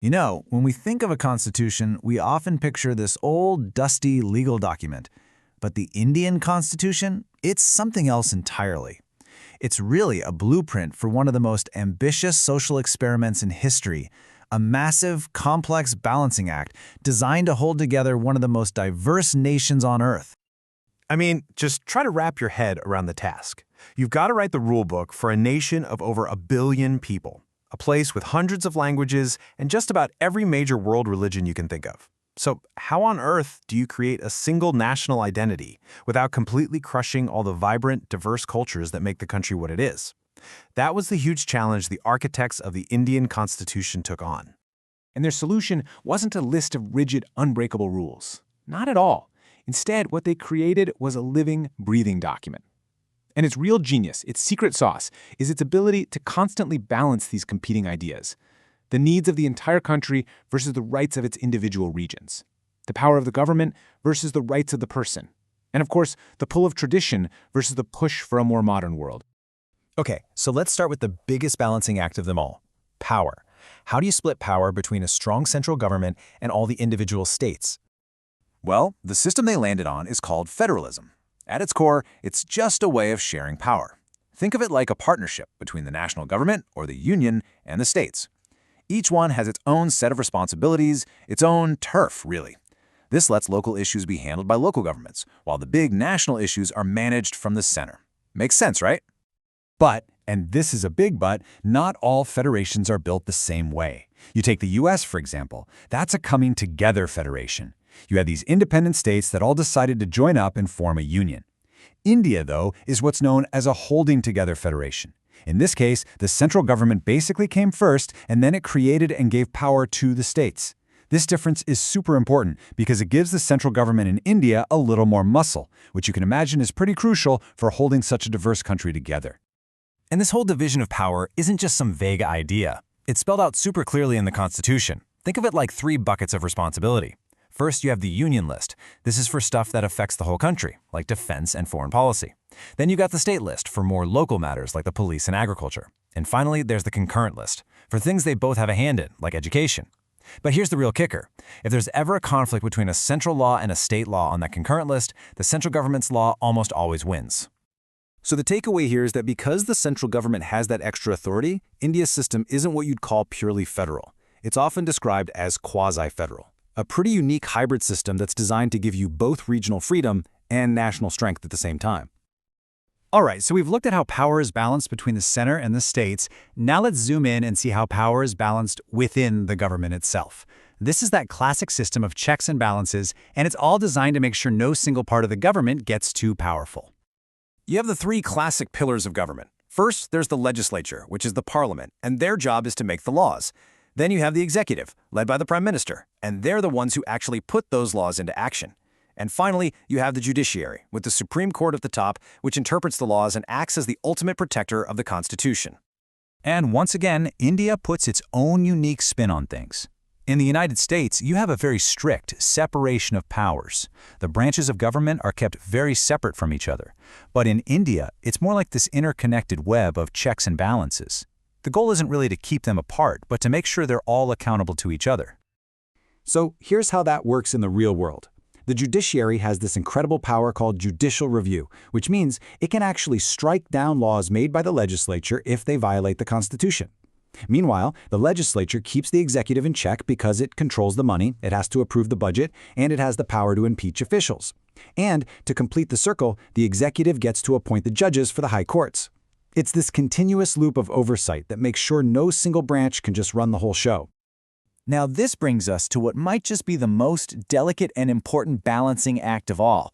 You know, when we think of a constitution, we often picture this old, dusty legal document. But the Indian constitution, it's something else entirely. It's really a blueprint for one of the most ambitious social experiments in history, a massive, complex balancing act designed to hold together one of the most diverse nations on Earth. I mean, just try to wrap your head around the task. You've got to write the rule book for a nation of over 1 billion people, a place with hundreds of languages and just about every major world religion you can think of. So how on earth do you create a single national identity without completely crushing all the vibrant, diverse cultures that make the country what it is? That was the huge challenge the architects of the Indian Constitution took on. And their solution wasn't a list of rigid, unbreakable rules. Not at all. Instead, what they created was a living, breathing document. And its real genius, its secret sauce, is its ability to constantly balance these competing ideas. The needs of the entire country versus the rights of its individual regions. The power of the government versus the rights of the person. And of course, the pull of tradition versus the push for a more modern world. Okay, so let's start with the biggest balancing act of them all, power. How do you split power between a strong central government and all the individual states? Well, the system they landed on is called federalism. At its core, it's just a way of sharing power. Think of it like a partnership between the national government, or the union, and the states. Each one has its own set of responsibilities, its own turf, really. This lets local issues be handled by local governments, while the big national issues are managed from the center. Makes sense, right? But, and this is a big but, not all federations are built the same way. You take the US, for example. That's a coming together federation. You had these independent states that all decided to join up and form a union. India, though, is what's known as a holding together federation. In this case, the central government basically came first, and then it created and gave power to the states. This difference is super important because it gives the central government in India a little more muscle, which you can imagine is pretty crucial for holding such a diverse country together. And this whole division of power isn't just some vague idea. It's spelled out super clearly in the Constitution. Think of it like 3 buckets of responsibility. First, you have the union list. This is for stuff that affects the whole country, like defense and foreign policy. Then you got the state list for more local matters like the police and agriculture. And finally, there's the concurrent list for things they both have a hand in, like education. But here's the real kicker. If there's ever a conflict between a central law and a state law on that concurrent list, the central government's law almost always wins. So the takeaway here is that because the central government has that extra authority, India's system isn't what you'd call purely federal. It's often described as quasi-federal. A pretty unique hybrid system that's designed to give you both regional freedom and national strength at the same time. All right, so we've looked at how power is balanced between the center and the states. Now let's zoom in and see how power is balanced within the government itself. This is that classic system of checks and balances, and it's all designed to make sure no single part of the government gets too powerful. You have the 3 classic pillars of government. First, there's the legislature, which is the parliament, and their job is to make the laws. Then you have the executive, led by the prime minister, and they're the ones who actually put those laws into action. And finally, you have the judiciary, with the Supreme Court at the top, which interprets the laws and acts as the ultimate protector of the Constitution. And once again, India puts its own unique spin on things. In the United States, you have a very strict separation of powers. The branches of government are kept very separate from each other. But in India, it's more like this interconnected web of checks and balances. The goal isn't really to keep them apart, but to make sure they're all accountable to each other. So here's how that works in the real world. The judiciary has this incredible power called judicial review, which means it can actually strike down laws made by the legislature if they violate the Constitution. Meanwhile, the legislature keeps the executive in check because it controls the money, it has to approve the budget, and it has the power to impeach officials. And to complete the circle, the executive gets to appoint the judges for the high courts. It's this continuous loop of oversight that makes sure no single branch can just run the whole show. Now this brings us to what might just be the most delicate and important balancing act of all.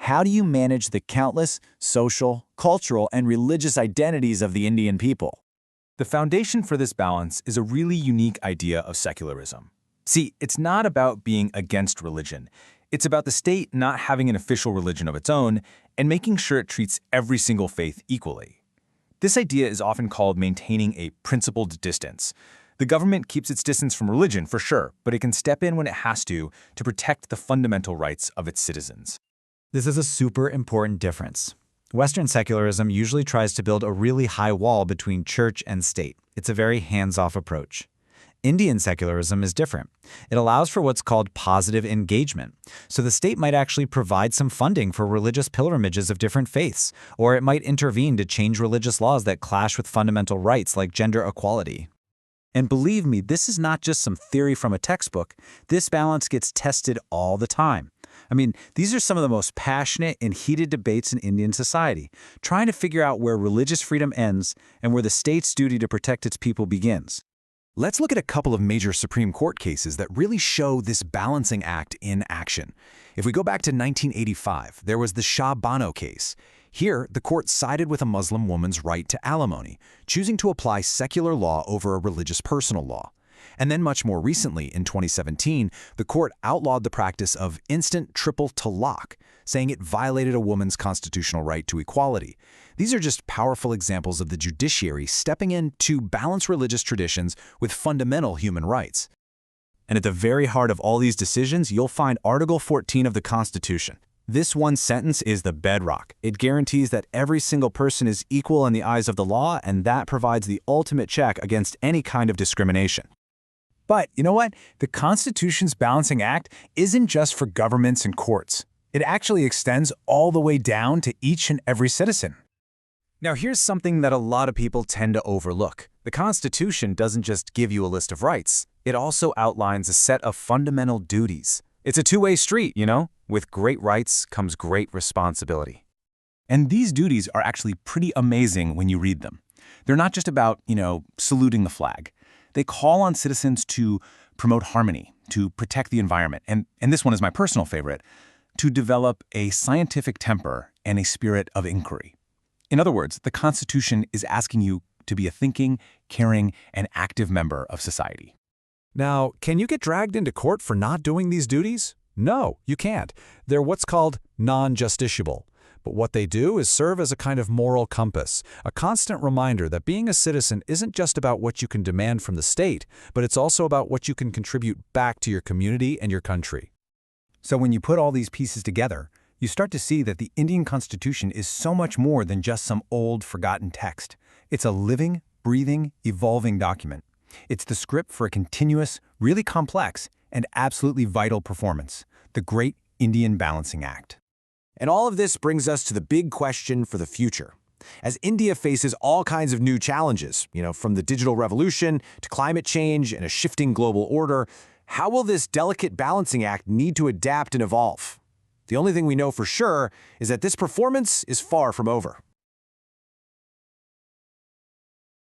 How do you manage the countless social, cultural, and religious identities of the Indian people? The foundation for this balance is a really unique idea of secularism. See, it's not about being against religion. It's about the state not having an official religion of its own and making sure it treats every single faith equally. This idea is often called maintaining a principled distance. The government keeps its distance from religion, for sure, but it can step in when it has to protect the fundamental rights of its citizens. This is a super important difference. Western secularism usually tries to build a really high wall between church and state. It's a very hands-off approach. Indian secularism is different. It allows for what's called positive engagement. So the state might actually provide some funding for religious pilgrimages of different faiths, or it might intervene to change religious laws that clash with fundamental rights like gender equality. And believe me, this is not just some theory from a textbook. This balance gets tested all the time. I mean, these are some of the most passionate and heated debates in Indian society, trying to figure out where religious freedom ends and where the state's duty to protect its people begins. Let's look at a couple of major Supreme Court cases that really show this balancing act in action. If we go back to 1985, there was the Shah Bano case. Here, the court sided with a Muslim woman's right to alimony, choosing to apply secular law over a religious personal law. And then much more recently, in 2017, the court outlawed the practice of instant triple talaq, saying it violated a woman's constitutional right to equality. These are just powerful examples of the judiciary stepping in to balance religious traditions with fundamental human rights. And at the very heart of all these decisions, you'll find Article 14 of the Constitution. This one sentence is the bedrock. It guarantees that every single person is equal in the eyes of the law, and that provides the ultimate check against any kind of discrimination. But you know what? The Constitution's balancing act isn't just for governments and courts. It actually extends all the way down to each and every citizen. Now, here's something that a lot of people tend to overlook. The Constitution doesn't just give you a list of rights. It also outlines a set of fundamental duties. It's a two-way street, you know? With great rights comes great responsibility. And these duties are actually pretty amazing when you read them. They're not just about, saluting the flag. They call on citizens to promote harmony, to protect the environment, and this one is my personal favorite, to develop a scientific temper and a spirit of inquiry. In other words, the Constitution is asking you to be a thinking, caring, and active member of society. Now, can you get dragged into court for not doing these duties? No, you can't. They're what's called non-justiciable. But what they do is serve as a kind of moral compass, a constant reminder that being a citizen isn't just about what you can demand from the state, but it's also about what you can contribute back to your community and your country. So when you put all these pieces together, you start to see that the Indian Constitution is so much more than just some old, forgotten text. It's a living, breathing, evolving document. It's the script for a continuous, really complex, and absolutely vital performance, the Great Indian Balancing Act. And all of this brings us to the big question for the future. As India faces all kinds of new challenges, from the digital revolution to climate change and a shifting global order, how will this delicate balancing act need to adapt and evolve? The only thing we know for sure is that this performance is far from over.